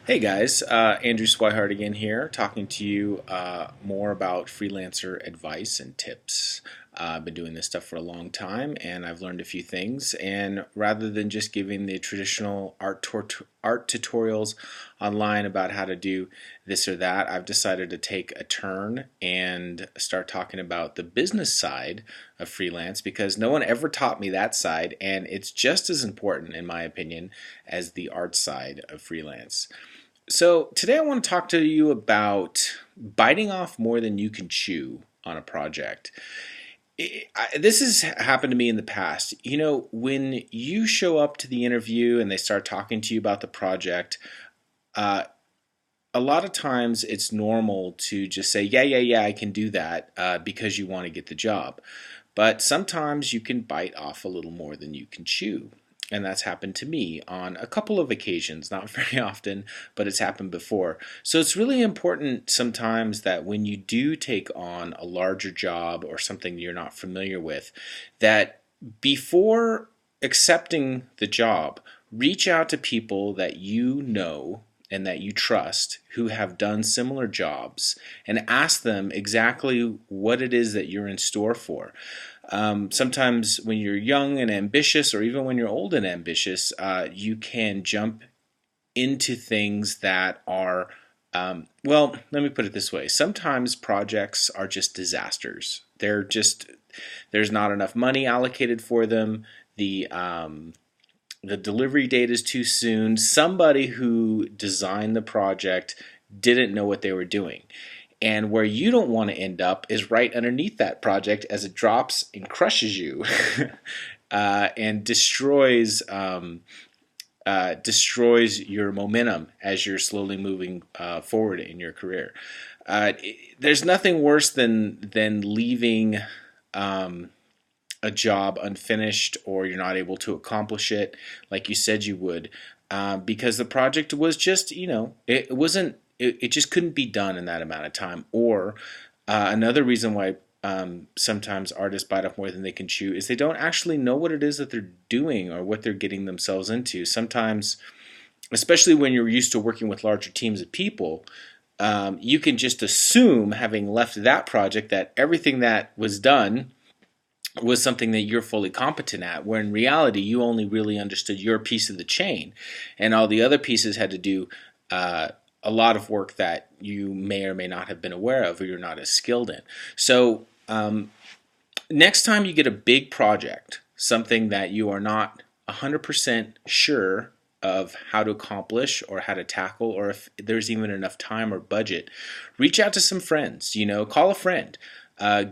Hey guys, Andrew Swihart again here, talking to you more about freelancer advice and tips. I've been doing this stuff for a long time, and I've learned a few things. And rather than just giving the traditional art tutorials online about how to do this or that, I've decided to take a turn and start talking about the business side of freelance because no one ever taught me that side, and it's just as important, in my opinion, as the art side of freelance. So today I want to talk to you about biting off more than you can chew on a project. This has happened to me in the past. You know, when you show up to the interview and they start talking to you about the project, uh, a lot of times it's normal to just say, yeah, I can do that because you want to get the job. But sometimes you can bite off a little more than you can chew. And that's happened to me on a couple of occasions, not very often, but it's happened before. So it's really important sometimes that when you do take on a larger job or something you're not familiar with, that before accepting the job, reach out to people that you know and that you trust who have done similar jobs and ask them exactly what it is that you're in store for. Sometimes when you're young and ambitious, or even when you're old and ambitious, you can jump into things that are, well, let me put it this way. Sometimes projects are just disasters. There's not enough money allocated for them. The delivery date is too soon. Somebody who designed the project didn't know what they were doing. And where you don't want to end up is right underneath that project as it drops and crushes you and destroys your momentum as you're slowly moving forward in your career. There's nothing worse than leaving a job unfinished, or you're not able to accomplish it like you said you would, because the project was just, it wasn't. It just couldn't be done in that amount of time. Or another reason why sometimes artists bite off more than they can chew is they don't actually know what it is that they're doing or what they're getting themselves into. Sometimes, especially when you're used to working with larger teams of people, you can just assume, having left that project, that everything that was done was something that you're fully competent at, where in reality you only really understood your piece of the chain, and all the other pieces had to do a lot of work that you may or may not have been aware of, or you're not as skilled in. So next time you get a big project, something that you are not 100% sure of how to accomplish or how to tackle, or if there's even enough time or budget, reach out to some friends. Call a friend.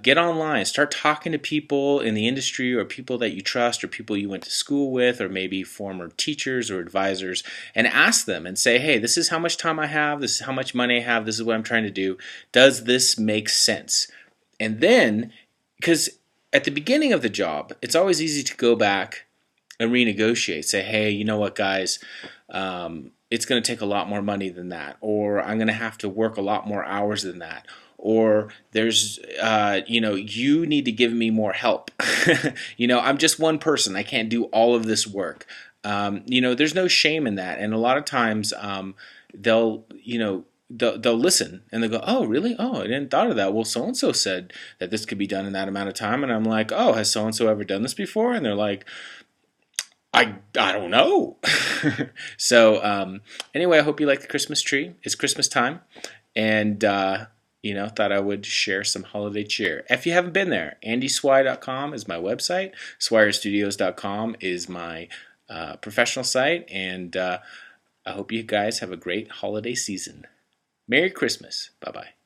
Get online, start talking to people in the industry, or people that you trust, or people you went to school with, or maybe former teachers or advisors, and ask them and say, hey, this is how much time I have, this is how much money I have, this is what I'm trying to do. Does this make sense? And then, because at the beginning of the job, it's always easy to go back and renegotiate. Say, hey, you know what, guys, it's going to take a lot more money than that, or I'm going to have to work a lot more hours than that. Or there's, you need to give me more help. I'm just one person. I can't do all of this work. There's no shame in that. And a lot of times they'll listen and they'll go, oh, really? Oh, I didn't thought of that. Well, so-and-so said that this could be done in that amount of time. And I'm like, oh, has so-and-so ever done this before? And they're like, I don't know. So anyway, I hope you like the Christmas tree. It's Christmas time. And, thought I would share some holiday cheer. If you haven't been there, andyswy.com is my website. Swirstudios.com is my professional site. And I hope you guys have a great holiday season. Merry Christmas. Bye-bye.